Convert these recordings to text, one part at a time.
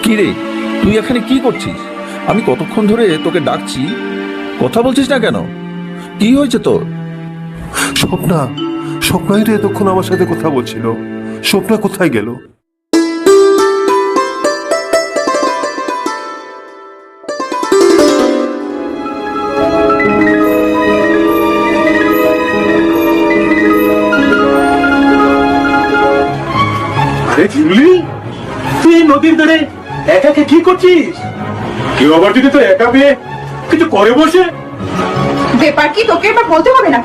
কি রে, তুই এখানে কি করছিস? আমি কতক্ষণ ধরে তোকে ডাকছি, কথা বলছিস না কেন? কি হয়েছে তোর? স্বপ্না, স্বপ্নাই তো এতক্ষণ আমার সাথে কথা বলছিল। স্বপ্না কোথায় গেল? আরে ঝিমলি, তুই এই নদীর ধারে একা একা কি করছিস? কেউ আবার যদি তো একা পেয়ে কিছু করে বসে। ব্যাপার কি তোকে এবার বলতে হবে না?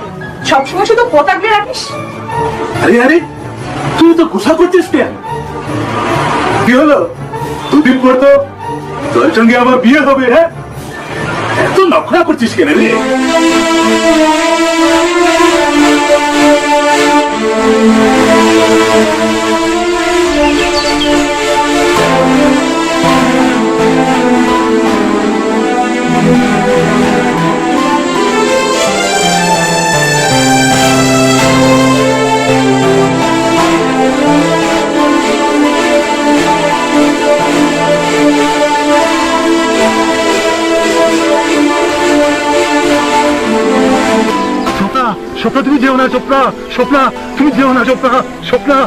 সবসময় শুধু পতাকলে রাখিস। আরে আরে, তুই তো গুসা করছিস কেন? কি হলো? দুদিন পর তো তোর সঙ্গে আমার বিয়ে হবে। হ্যাঁ, এত নখরা করছিস কেন রে? স্বপ্না, স্বপ্না তুমি যেও না। স্বপ্না, স্বপ্না তুমি যেও না। স্বপ্না, স্বপ্না।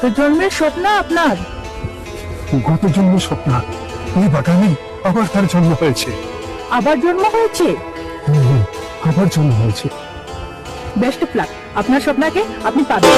গত জন্মের স্বপ্ন আপনার? গত জন্মের স্বপ্না এই বাগানে আবার তার জন্ম হয়েছে। আবার জন্ম হয়েছে? আবার জন্ম হয়েছে। বেস্ট অফ লাক, আপনার স্বপ্নকে আপনি পাবেন।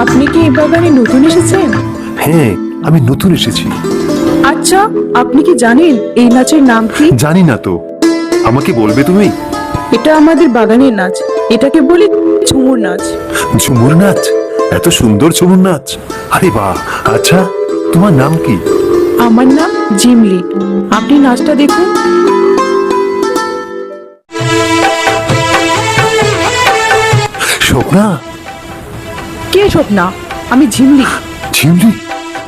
আপনি কি এই বাগানে নতুন এসেছেন? হ্যাঁ, আমি নতুন এসেছি। আচ্ছা, আপনি কি জানেন এই নাচের নাম কি? জানি না তো, আমাকে বলবে তুমি? এটা আমাদের বাগানের নাচ, এটাকে বলি ঝুমুর নাচ। ঝুমুর নাচ? এত সুন্দর ঝুমুর নাচ! আরে বাহ! আচ্ছা, তোমার নাম কি? আমার নাম জিমলি। আপনি নাচটা দেখুন। স্বপ্না? কে স্বপ্না? আমি ঝিমলি। ঝিমলি?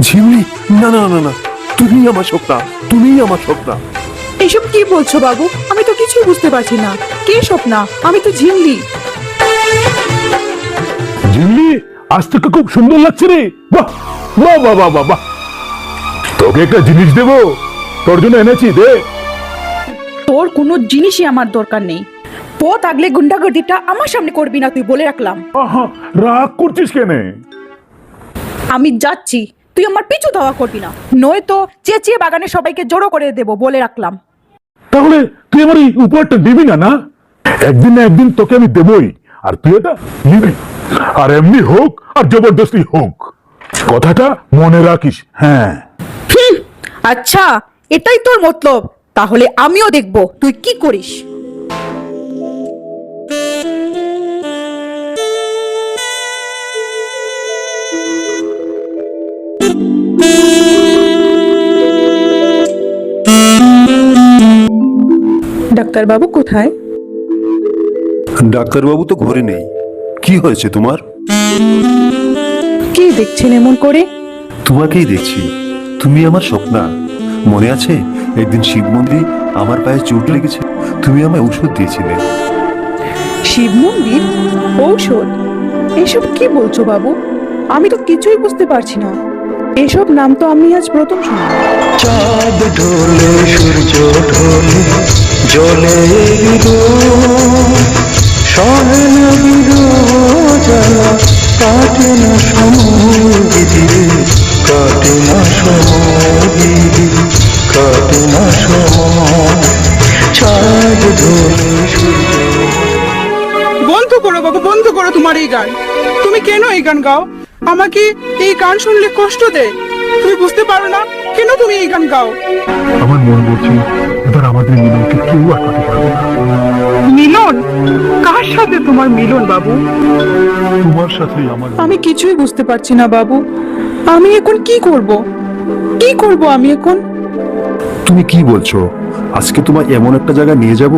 ঝিমলি? না না না না, তুমি আমার স্বপ্না, তুমি আমার স্বপ্না। এসব কি বলছো বাবু? আমি তো কিছুই বুঝতে পারছি না। কে স্বপ্না? আমি তো ঝিমলি। ঝিমলি, আজ তোকে খুব সুন্দর লাগছে রে। বাহ বাহ বাহ বাহ বাহ বাহ। তোকে একটা জিনিস দেবো, তোর জন্য এনেছি, দে। তোর কোনো জিনিসই আমার দরকার নেই। পথ আগলে গুন্ডাগর্দিটা আমার সামনে করবি না, তুই বলে রাখলাম। আহা, রাগ করছিস কেন? আমি যাচ্ছি, তুই আমার পিছু ধাওয়া করবি না, নয়তো চেঁচিয়ে বাগানে সবাইকে জড়ো করে দেব, বলে রাখলাম। তাহলে তুই আমার এই উপহারটা দিবি না? না, একদিন না একদিন তোকে আমি দেবই, আর তুই এটা নিবি। আর এমনি হোক আর জবরদস্তি হোক, কথাটা মনে রাখিস। হ্যাঁ। আচ্ছা, এটাই তোর মতলব? তাহলে আমিও দেখব তুই কি করিস। ডাক্তারবাবু কোথায়? ডাক্তারবাবু তো ঘরে নেই। কি হয়েছে তোমার? কি দেখছেন এমন করে? তোমাকেই দেখছি, তুমি আমার স্বপ্না। মনে আছে একদিন শিব মন্দির আমার পায়ে চোট লেগেছে, তুমি আমায় ঔষধ দিয়েছিলে। শিব মন্দির? ঔষধ? এসব কি বলছো বাবু? আমি তো কিছুই বুঝতে পারছি না। এসব নাম তো আমি আজ প্রথম শুনলাম। চাঁদ ঢোলে সূর্য ঢোলে জ্বলে সহে না জ্বালা কাটে না সময় দিদি কাটে না সময় দিদি কাটে না সময় চাঁদ ঢোলে সূর্য। বন্ধ করো বাবা, বন্ধ করো তোমার এই গান। তুমি কেন এই গান গাও? আমাকে এই গান শুনলে কষ্ট দেয়। তুমি বুঝতে পারো না কেন তুমি এই গান গাও? আমার মন বলছে এবার আমাদের মিলনকে কেউ আটকাতে পারবে না। মিলন? কার সাথে তোমার মিলন বাবু? তোমার সাথেই আমার। আমি কিছুই বুঝতে পারছি না বাবু। আমি এখন কি করব? কি করব আমি এখন? তুমি কি বলছো? আজকে তোমায় এমন একটা জায়গায় নিয়ে যাব,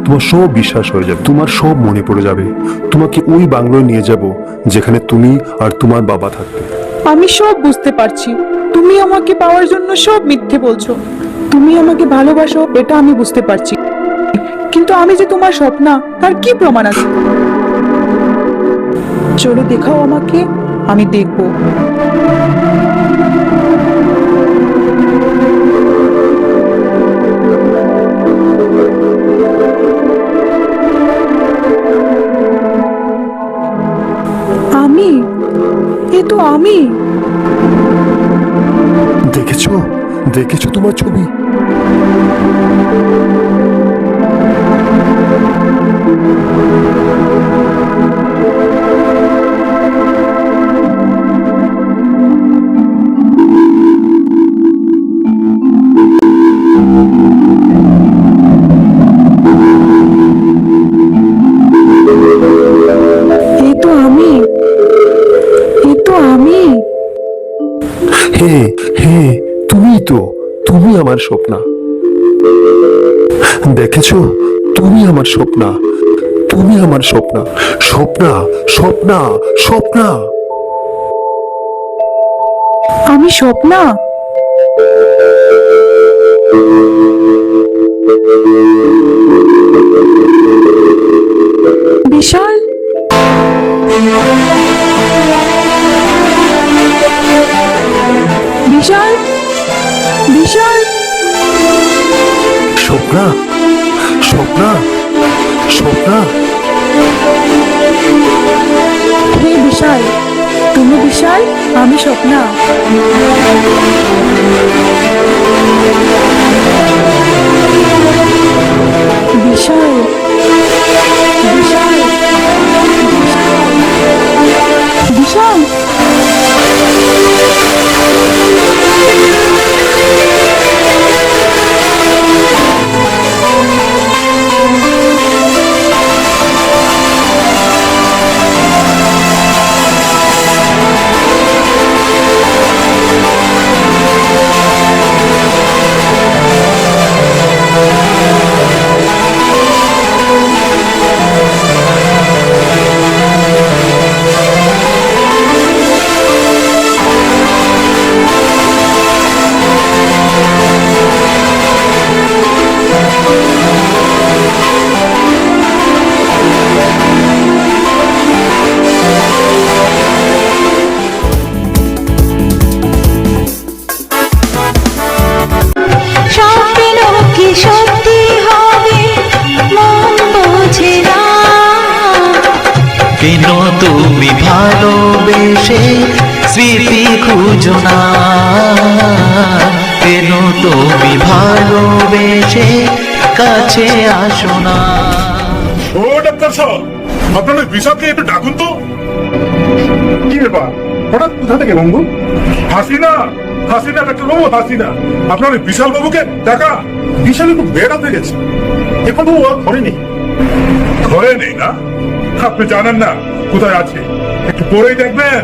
তোমার সব বিশ্বাস হয়ে যাবে, তোমার সব মনে পড়ে যাবে। তোমাকে ওই বাংলোয় নিয়ে যাব যেখানে তুমি আর তোমার বাবা থাকবে। আমি সব বুঝতে পারছি। তুমি আমাকে পাওয়ার জন্য সব মিথ্যে বলছো। তুমি আমাকে ভালোবাসো এটা আমি বুঝতে পারছি, কিন্তু আমি যে তোমার স্বপ্না তার কি প্রমাণ আছে? চলো দেখাও আমাকে, আমি দেখবো। আমি? এ তো আমি। দেখেছো? দেখেছো তোমার ছবি? এ তো আমি। এ তো আমি। হ্যাঁ হ্যাঁ, তুমিই তো, তুমি আমার স্বপ্না। দেখেছো? তুমি আমার স্বপ্না, তুমি আমার স্বপ্না, স্বপ্না স্বপ্না স্বপ্না। আমি স্বপ্না? বিশাল? বিশাল? বিশাল? স্বপ্না স্বপ্না স্বপ্না। হে বিশাল, তুমি বিশাল, আমি স্বপ্না। বিশাল, বিশাল, বিশাল। কেন তুমি ভালোবেসে স্মৃতি খুঁজো না? কেন তুমি ভালোবেসে কাছে আসো না? ও ডাক্তার সাহেব, আপনার ওই বিষাদকে একটু ডাকুন তো। কি ব্যাপার, হঠাৎ কোথা থেকে বঙ্গু? হাসিনা, হাসিনা ডাক্তার বাবু, হাসিনা। আপনার ওই বিশাল বাবুকে ডাকা। বিশাল একটু বেড়াতে গেছে, এখন বাবু আর ঘরে নেই। ঘরে নেই না? আপনি জানেন না কোথায় আছে, একটু পরেই দেখবেন।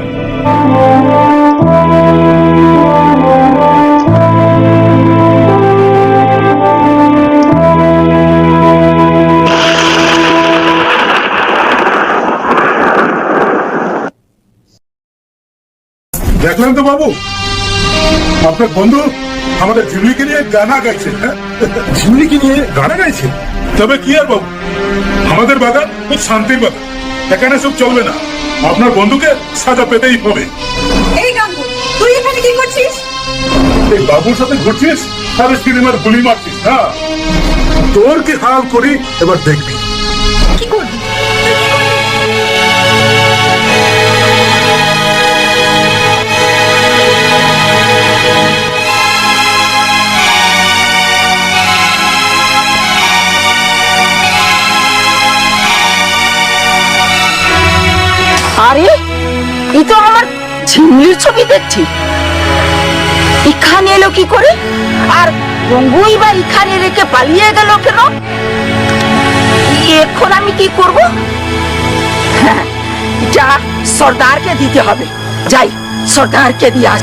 দেখলেন তো বাবু, আপনার বন্ধু আমাদের ঝিমলিকে নিয়ে গানা গাইছে। ঝিমলিকে নিয়ে গানা গাইছে? তবে কি আর বাবু, আমাদের বাগান খুব শান্তির বাগান, এখানে সব চলবে না। আপনার বন্ধুকে সাজা পেতেই হবে। এই গান তুই এখানে কি করছিস? এই বাবুর সাথে ঘুরছিস আর সিনেমার গুলি মারছিস না? তোর কি হাল করি এবার দেখবি। কি করবি? আরে এই তো আমার ঝিমলির ছবি দেখছি। এখানে এলো কি করে? আর গঙ্গুই বা এখানে রেখে পালিয়ে গেল কেন? এখন আমি কি করব? হ্যাঁ, এটা সর্দারকে দিতে হবে। যাই, সর্দারকে দিয়ে আস।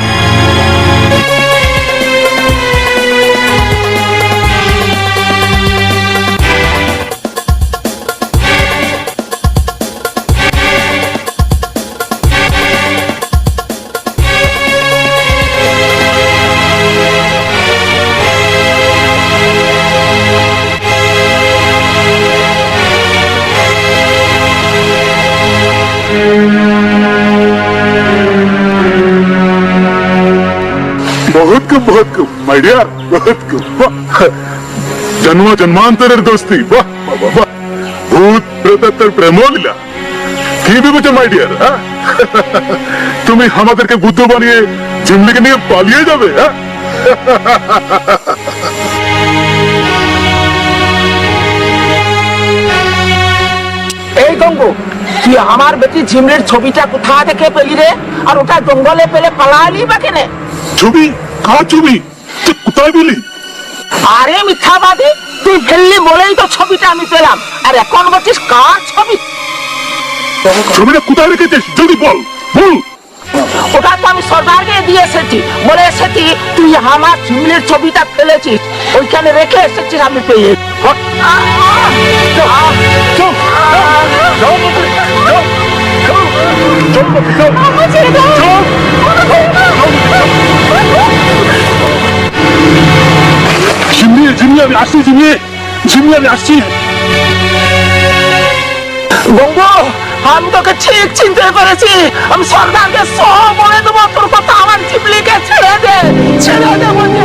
बहुत खूब माय डियर, बहुत खूब। जन्म जन्मांतरेर दोस्ती, বাহ বাহ বাহ। ভূত প্রেতাত্মার প্রেম লীলা কি ভেবেছো মাই ডিয়ার? তুমি আমাদেরকে বুদ্ধ বানিয়ে ঝিমলিকে নিয়ে পালিয়ে যাবে? হ্যাঁ, এই গঙ্গু, তুই আমার বেটি ঝিমলির ছবিটা কোথা থেকে পেলি রে? আর ওটা জঙ্গলে পেলে পালালি বা কেনে? ছবি? কার ছবি? তুই কোথায় পেলি? আরে মিথ্যাবাদী, তুই ফেললি বলেই তো ছবিটা আমি পেলাম। আর এখন বলছিস কার ছবি? ছবিটা কোথায় রেখেছিস যদি বল, বল। ওটা তো আমি সর্দারকে দিয়ে এসেছি, বলে এসেছি তুই আমার ঝিমলির ছবিটা ফেলেছিস, ওইখানে রেখে এসেছিস আমি পেয়ে। ঝিমলি ঝিমলি আমি আসছি, ঝিমলি ঝিমলি আমি আসছি। গঙ্গু, আমি তোকে ঠিক চিনতে পেরেছি। আমি সর্দারকে সব বলে দেবো তোর কথা। আমার ঝিমলিকে ছেড়ে দে, ছেড়ে দে বলছি।